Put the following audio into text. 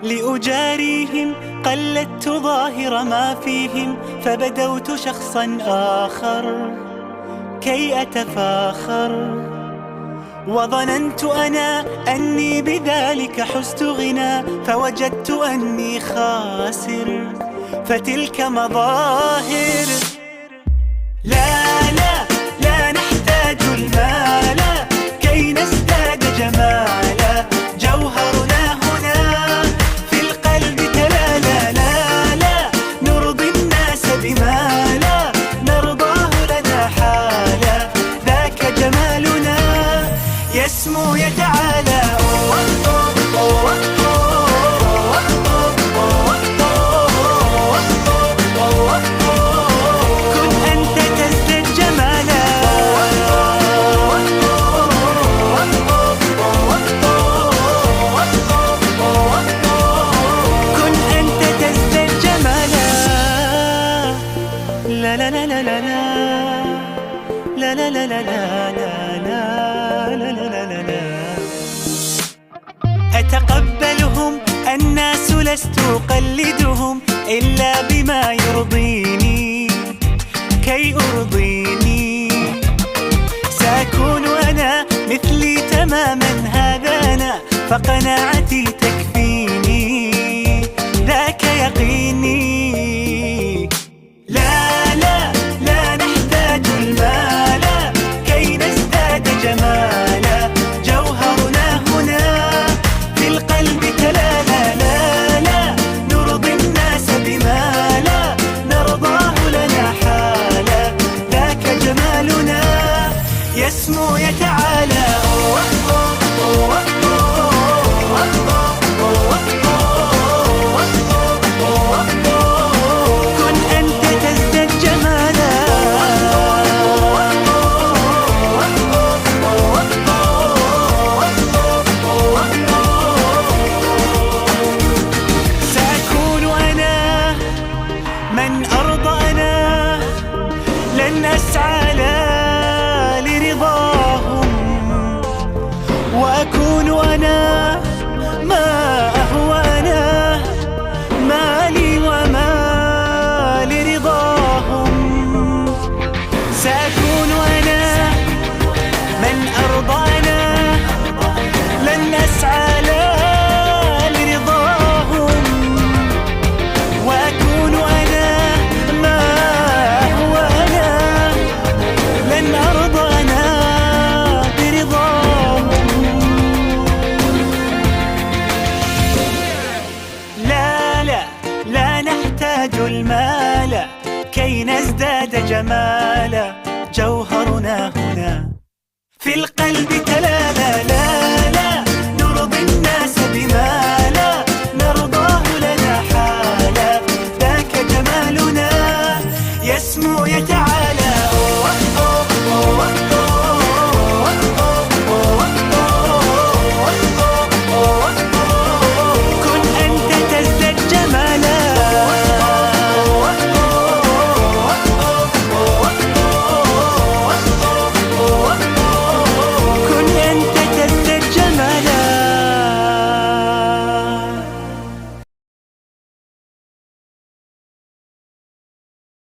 لأجاريهم قلدت ظاهر ما فيهم، فبدوت شخصا آخر كي أتفاخر. وظننت أنا أني بذلك حزت غنى، فوجدت أني خاسر، فتلك مظاهر. لا لا لا نحتاج المال كي نزداد جمالا، جوهرنا هنا في القلب تلالا. لا لا نرضي الناس بما لا نرضاه لنا حالا، ذاك جمالنا يسمو يتعالى. لا لا لا لا لا لا لا لا لا لا لا لا لا. أتقبلهم الناس لست أقلدهم إلا بما يرضيني كي أرضيني. سأكون أنا مثلي تماما، هذا أنا فقناعتي تكفيني، ذاك يقيني. لا لا لا نحتاج المال كي نزداد جمالا، جوهرنا هنا في القلب تلالا. لا لا نرضي الناس بما لا نرضاه لنا حالا، ذاك جمالنا يسمو يتعالى. من أرضانا لن أسعى لا لرضاهم، وأكون أنا ما أهوى أنا، مالي وما لرضاهم. سأكون أنا من أرضانا لن أسعى لا لرضاهم، وأكون أنا ما هو أنا، لن أرضى أنا برضاهم. لا لا لا نحتاج المال كي نزداد جمالا، جوهرنا هنا في القلب تلالا. لا